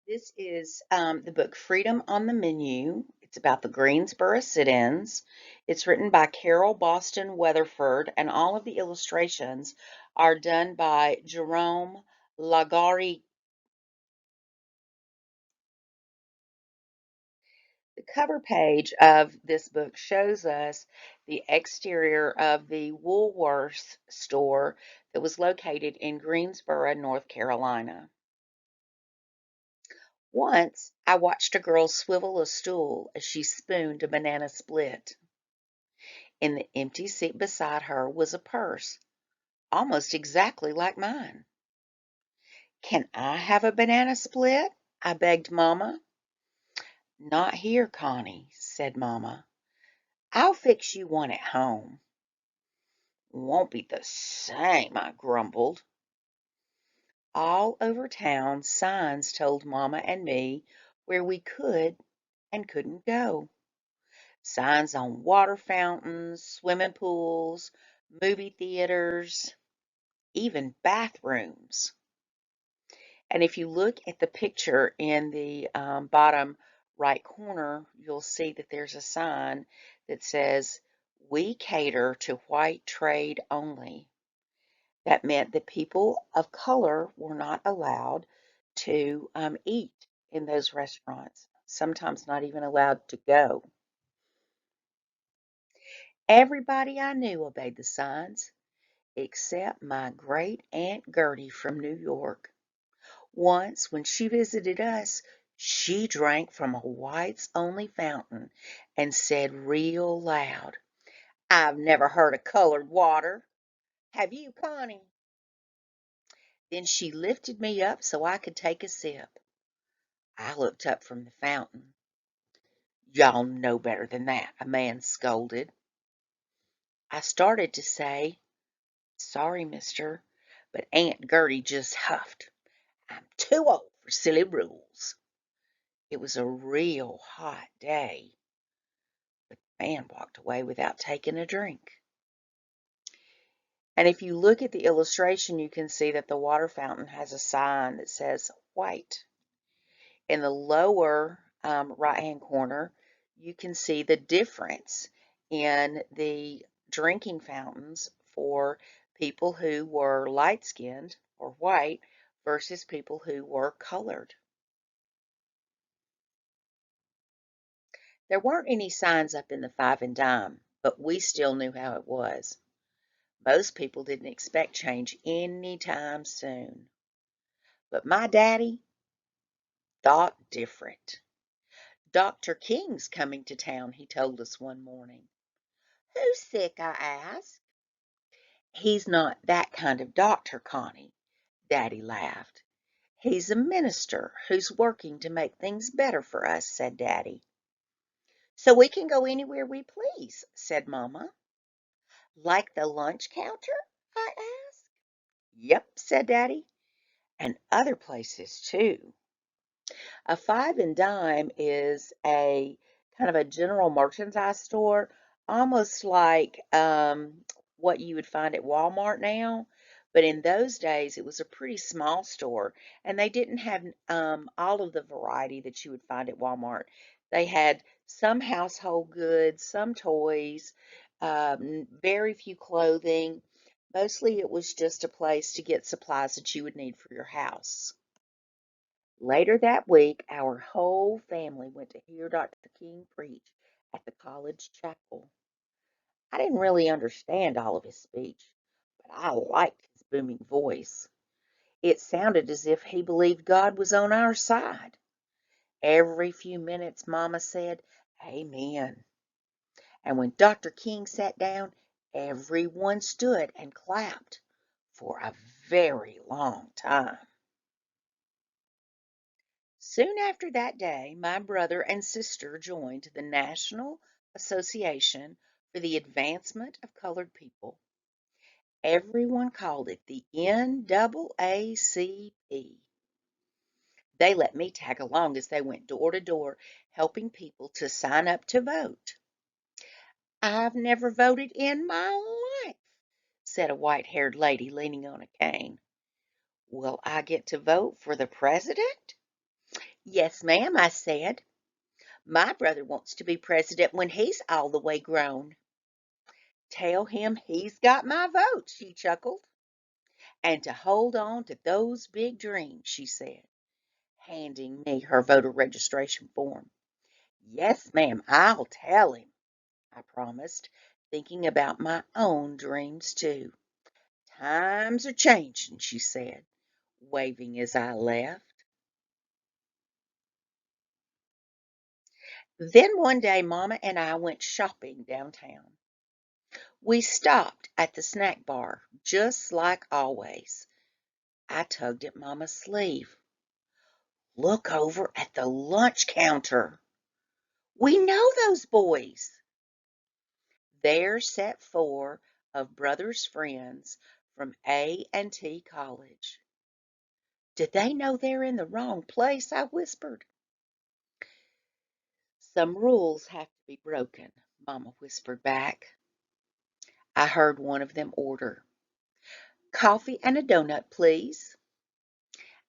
This is the book Freedom on the Menu. It's about the Greensboro sit-ins. It's written by Carol Boston Weatherford, and all of the illustrations are done by Jerome Lagari. The cover page of this book shows us the exterior of the Woolworths store that was located in Greensboro, North Carolina. Once I watched a girl swivel a stool as she spooned a banana split. In the empty seat beside her was a purse, almost exactly like mine. "Can I have a banana split?" I begged Mama. "Not here, Connie," said Mama. "I'll fix you one at home." "Won't be the same," I grumbled. All over town, signs told Mama and me where we could and couldn't go. Signs on water fountains, swimming pools, movie theaters, even bathrooms. And if you look at the picture in the bottom right corner, you'll see that there's a sign that says, "We cater to white trade only." That meant that people of color were not allowed to eat in those restaurants, sometimes not even allowed to go. Everybody I knew obeyed the signs, except my great Aunt Gertie from New York. Once, when she visited us, she drank from a whites only fountain and said real loud, "I've never heard of colored water. Have you, Connie?" Then she lifted me up so I could take a sip. I looked up from the fountain. "Y'all know better than that," a man scolded. I started to say, "Sorry, mister," but Aunt Gertie just huffed, "I'm too old for silly rules." It was a real hot day. The man walked away without taking a drink. And if you look at the illustration, you can see that the water fountain has a sign that says white. In the lower right-hand corner, you can see the difference in the drinking fountains for people who were light-skinned or white versus people who were colored. There weren't any signs up in the five and dime, but we still knew how it was. Most people didn't expect change anytime soon. But my daddy thought different. "Dr. King's coming to town," he told us one morning. "Who's sick?" I asked. "He's not that kind of doctor, Connie," Daddy laughed. "He's a minister who's working to make things better for us," said Daddy. "So we can go anywhere we please," said Mama. "Like the lunch counter?" I asked. "Yep," said Daddy, "and other places too." A five and dime is a kind of a general merchandise store, almost like what you would find at Walmart now. But in those days, it was a pretty small store, and they didn't have all of the variety that you would find at Walmart. They had some household goods, some toys, very few clothing. Mostly it was just a place to get supplies that you would need for your house. Later that week, our whole family went to hear Dr. King preach at the college chapel. I didn't really understand all of his speech, but I liked his booming voice. It sounded as if he believed God was on our side. Every few minutes, Mama said, "Amen." And when Dr. King sat down, everyone stood and clapped for a very long time. Soon after that day, my brother and sister joined the National Association for the Advancement of Colored People. Everyone called it the NAACP. They let me tag along as they went door to door, helping people to sign up to vote. "I've never voted in my life," said a white-haired lady leaning on a cane. "Will I get to vote for the president?" Yes, ma'am, I said. My brother wants to be president when he's all the way grown. Tell him he's got my vote, she chuckled. And to hold on to those big dreams, she said, handing me her voter registration form. Yes, ma'am, I'll tell him, I promised, thinking about my own dreams too. Times are changing, she said, waving as I left. Then one day, Mama and I went shopping downtown. We stopped at the snack bar, just like always. I tugged at Mama's sleeve. Look over at the lunch counter. We know those boys. There sat four of Brother's friends from A&T College. Did they know they're in the wrong place? I whispered. Some rules have to be broken, Mama whispered back. I heard one of them order. Coffee and a donut, please.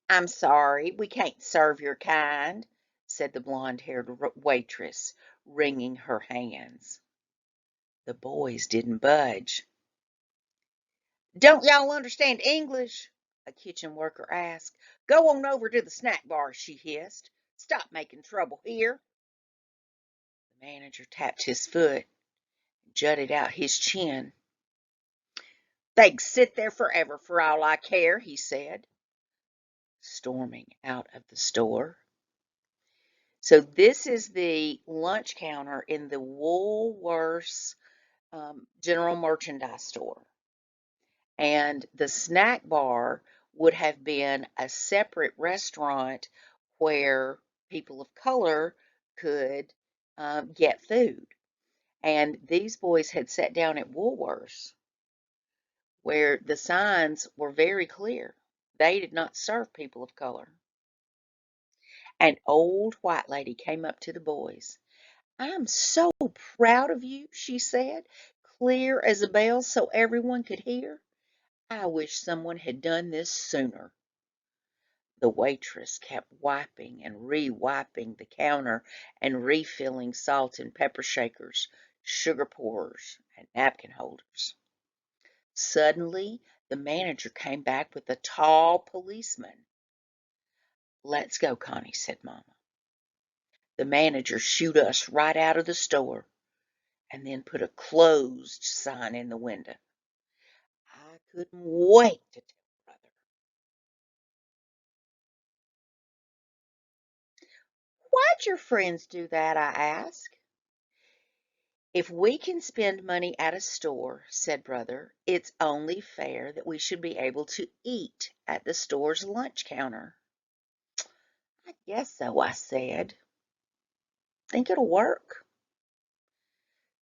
I'm sorry, we can't serve your kind, said the blonde-haired waitress, wringing her hands. The boys didn't budge. Don't y'all understand English? A kitchen worker asked. Go on over to the snack bar, she hissed. Stop making trouble here. The manager tapped his foot and jutted out his chin. They can sit there forever for all I care, he said, storming out of the store. So this is the lunch counter in the Woolworths general merchandise store. And the snack bar would have been a separate restaurant where people of color could get food. And these boys had sat down at Woolworths where the signs were very clear. They did not serve people of color. An old white lady came up to the boys. I'm so proud of you, she said, clear as a bell so everyone could hear. I wish someone had done this sooner. The waitress kept wiping and re-wiping the counter and refilling salt and pepper shakers, sugar pourers, and napkin holders. Suddenly, the manager came back with a tall policeman. Let's go, Connie, said Mama. The manager shooed us right out of the store and then put a closed sign in the window. I couldn't wait to tell Brother. Why'd your friends do that? I asked. If we can spend money at a store, said Brother, it's only fair that we should be able to eat at the store's lunch counter. I guess so, I said. Think it'll work?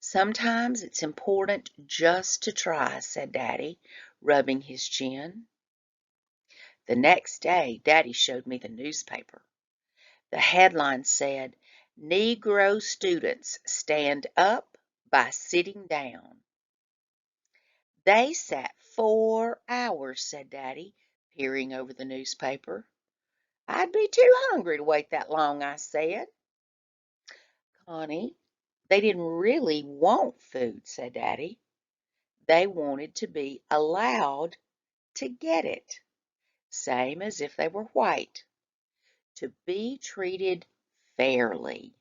Sometimes it's important just to try, said Daddy, rubbing his chin. The next day, Daddy showed me the newspaper. The headline said, Negro students stand up by sitting down. They sat 4 hours, said Daddy, peering over the newspaper. I'd be too hungry to wait that long, I said. Connie, they didn't really want food, said Daddy. They wanted to be allowed to get it, same as if they were white, to be treated fairly.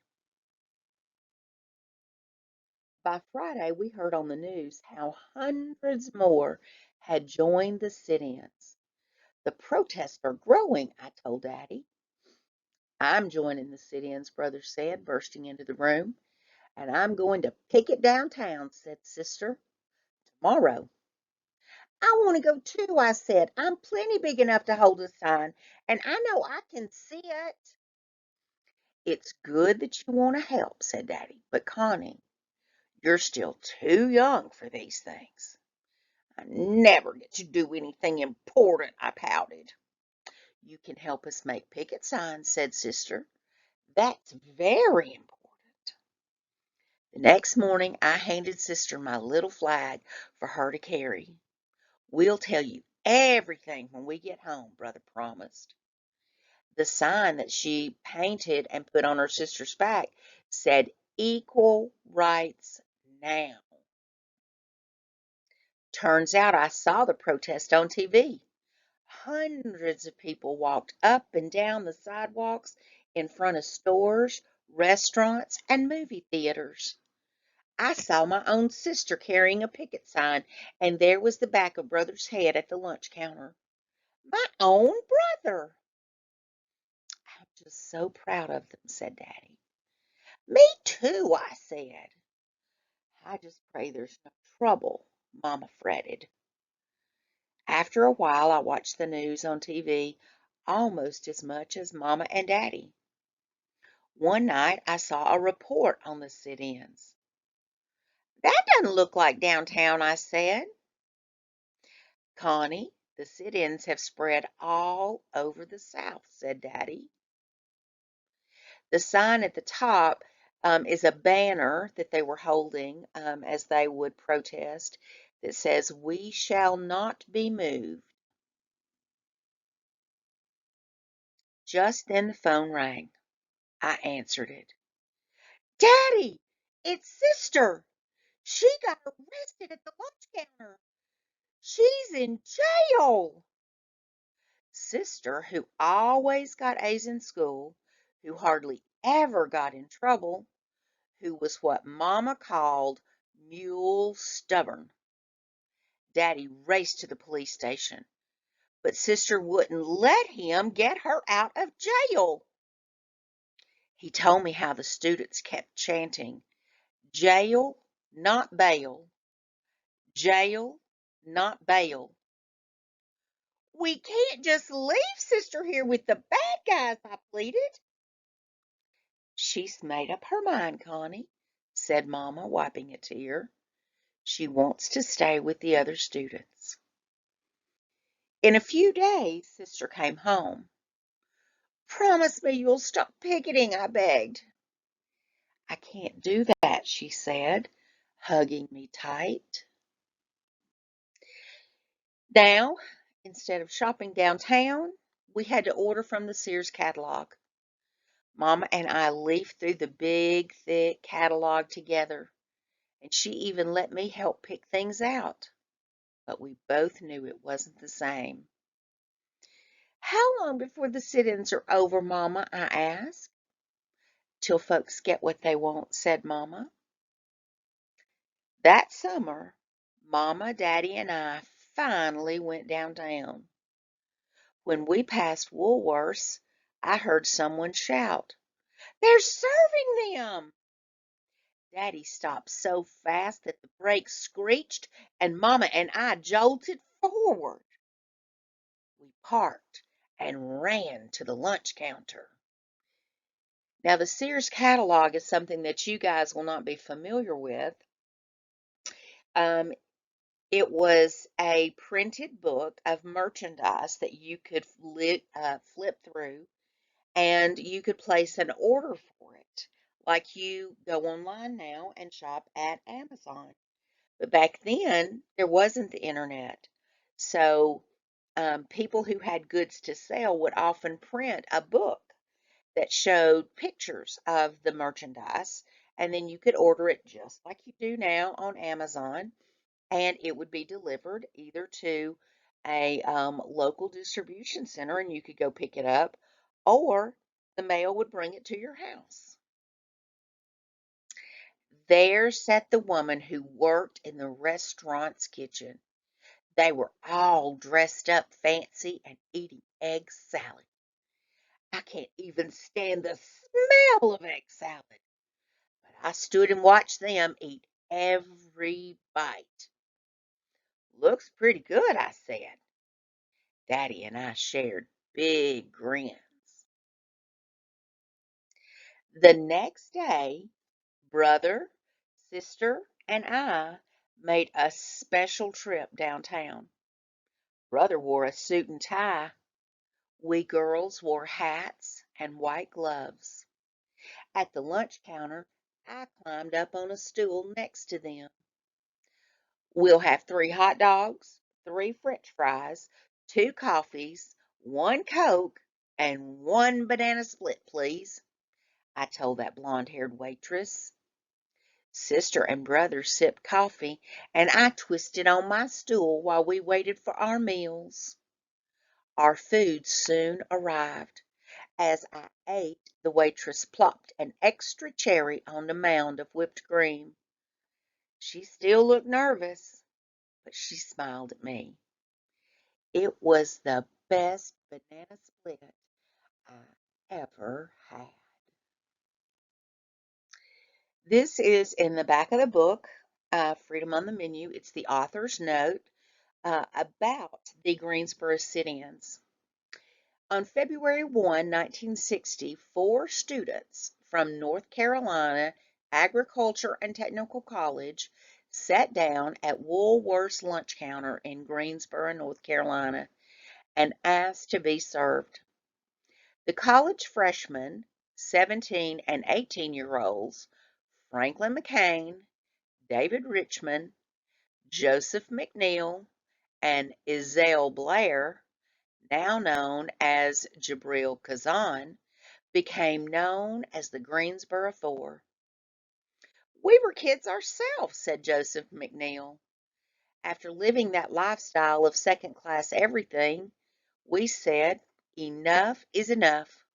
By Friday, we heard on the news how hundreds more had joined the sit-ins. The protests are growing, I told Daddy. I'm joining the sit-ins, Brother said, bursting into the room. And I'm going to picket downtown, said Sister, tomorrow. I want to go too, I said. I'm plenty big enough to hold a sign, and I know I can see it. It's good that you want to help, said Daddy, but Connie, you're still too young for these things. I never get to do anything important, I pouted. You can help us make picket signs, said Sister. That's very important. The next morning, I handed Sister my little flag for her to carry. We'll tell you everything when we get home, Brother promised. The sign that she painted and put on her sister's back said, "Equal rights now." Turns out I saw the protest on TV. Hundreds of people walked up and down the sidewalks in front of stores, restaurants, and movie theaters. I saw my own sister carrying a picket sign, and there was the back of Brother's head at the lunch counter. My own brother. I'm just so proud of them, said Daddy. Me too, I said. I just pray there's no trouble, Mama fretted. After a while, I watched the news on TV almost as much as Mama and Daddy. One night, I saw a report on the sit-ins. That doesn't look like downtown, I said. Connie, the sit-ins have spread all over the South, said Daddy. The sign at the top is a banner that they were holding as they would protest that says, "We shall not be moved." Just then the phone rang. I answered it. Daddy, it's Sister. She got arrested at the lunch counter. She's in jail. Sister, who always got A's in school, who hardly ever got in trouble, who was what Mama called mule stubborn. Daddy raced to the police station, but Sister wouldn't let him get her out of jail. He told me how the students kept chanting, "Jail, not bail. Jail, not bail." We can't just leave Sister here with the bad guys, I pleaded. She's made up her mind, Connie, said Mama, wiping a tear. She wants to stay with the other students. In a few days, Sister came home. Promise me you'll stop picketing, I begged. I can't do that, she said, hugging me tight. Now, instead of shopping downtown, we had to order from the Sears Catalog. Mama and I leafed through the big, thick catalog together, and she even let me help pick things out. But we both knew it wasn't the same. How long before the sit-ins are over, Mama? I asked. Till folks get what they want, said Mama. That summer, Mama, Daddy, and I finally went downtown. When we passed Woolworth's, I heard someone shout, "They're serving them!" Daddy stopped so fast that the brakes screeched, and Mama and I jolted forward. We parked and ran to the lunch counter. Now, the Sears Catalog is something that you guys will not be familiar with. Um, it was a printed book of merchandise that you could flip through, and you could place an order for it, like you go online now and shop at Amazon. But back then, there wasn't the internet. So people who had goods to sell would often print a book that showed pictures of the merchandise, and then you could order it just like you do now on Amazon, and it would be delivered either to a local distribution center and you could go pick it up, or the mail would bring it to your house. There sat the woman who worked in the restaurant's kitchen. They were all dressed up fancy and eating egg salad. I can't even stand the smell of egg salad, but I stood and watched them eat every bite. Looks pretty good, I said. Daddy and I shared big grins. The next day, brother, sister, and I made a special trip downtown. Brother wore a suit and tie. We girls wore hats and white gloves. At the lunch counter, I climbed up on a stool next to them. We'll have 3 hot dogs, 3 French fries, 2 coffees, 1 Coke, And one banana split, please, I told that blonde-haired waitress. Sister and brother sipped coffee, and I twisted on my stool while we waited for our meals. Our food soon arrived. As I ate, the waitress plopped an extra cherry on the mound of whipped cream. She still looked nervous, but she smiled at me. It was the best banana split I ever had. This is in the back of the book, Freedom on the Menu. It's the author's note about the Greensboro sit-ins. On February 1, 1960, 4 students from North Carolina Agriculture and Technical College sat down at Woolworth's lunch counter in Greensboro, North Carolina, and asked to be served. The college freshmen, 17 and 18-year-olds, Franklin McCain, David Richmond, Joseph McNeil, and Ezell Blair, now known as Jabril Kazan, became known as the Greensboro Four. "We were kids ourselves," said Joseph McNeil. "After living that lifestyle of second-class everything, we said, enough is enough.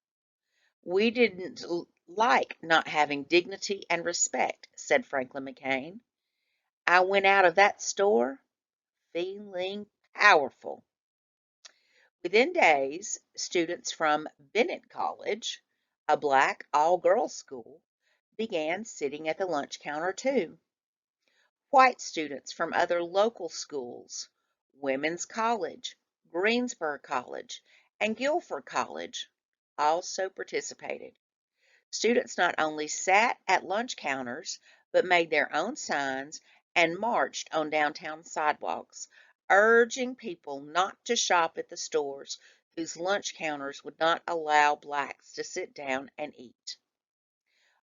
We didn't like not having dignity and respect," said Franklin McCain. "I went out of that store feeling powerful." Within days, students from Bennett College, a black all-girls school, began sitting at the lunch counter too. White students from other local schools, Women's College, Greensboro College, and Guilford College, also participated. Students not only sat at lunch counters, but made their own signs and marched on downtown sidewalks, urging people not to shop at the stores whose lunch counters would not allow blacks to sit down and eat.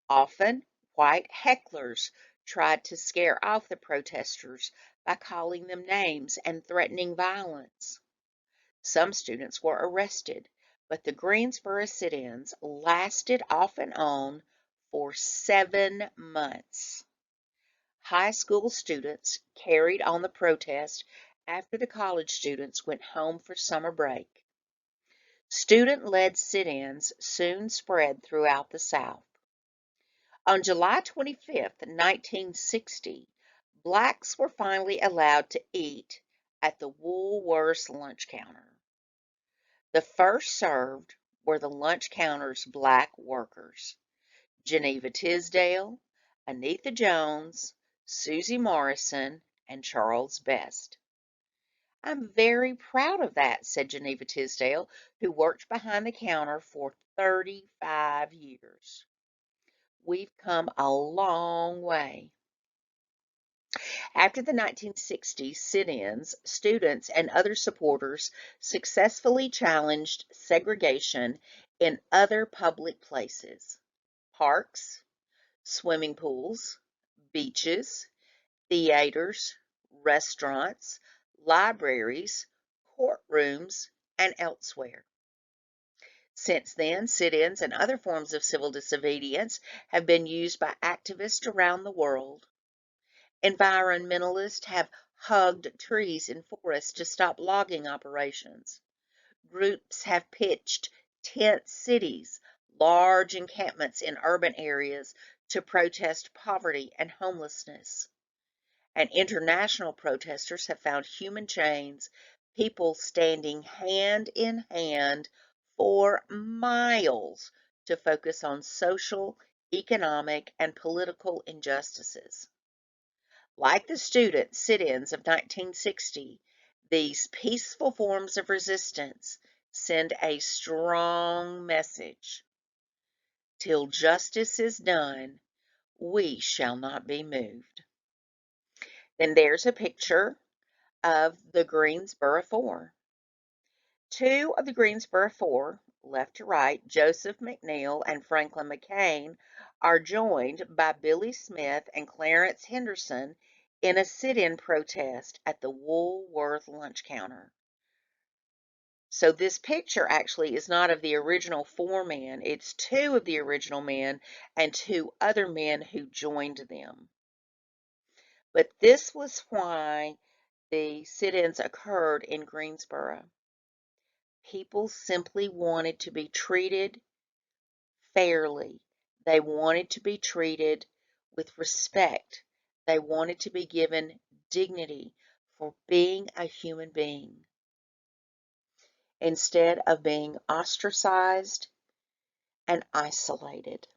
Often, white hecklers tried to scare off the protesters by calling them names and threatening violence. Some students were arrested, but the Greensboro sit-ins lasted off and on for 7 months. High school students carried on the protest after the college students went home for summer break. Student-led sit-ins soon spread throughout the South. On July 25, 1960, blacks were finally allowed to eat at the Woolworth's lunch counter. The first served were the lunch counter's black workers: Geneva Tisdale, Anitha Jones, Susie Morrison, and Charles Best. "I'm very proud of that," said Geneva Tisdale, who worked behind the counter for 35 years. "We've come a long way." After the 1960 sit-ins, students and other supporters successfully challenged segregation in other public places: parks, swimming pools, beaches, theaters, restaurants, libraries, courtrooms, and elsewhere. Since then, sit-ins and other forms of civil disobedience have been used by activists around the world. Environmentalists have hugged trees in forests to stop logging operations. Groups have pitched tent cities, large encampments in urban areas, to protest poverty and homelessness. And international protesters have found human chains, people standing hand in hand for miles to focus on social, economic, and political injustices. Like the student sit-ins of 1960, these peaceful forms of resistance send a strong message: till justice is done, we shall not be moved. Then there's a picture of the Greensboro Four. 2 of the Greensboro Four, left to right, Joseph McNeil and Franklin McCain, are joined by Billy Smith and Clarence Henderson in a sit-in protest at the Woolworth lunch counter. So this picture actually is not of the original 4 men. It's 2 of the original men and 2 other men who joined them. But this was why the sit-ins occurred in Greensboro. People simply wanted to be treated fairly. They wanted to be treated with respect. They wanted to be given dignity for being a human being instead of being ostracized and isolated.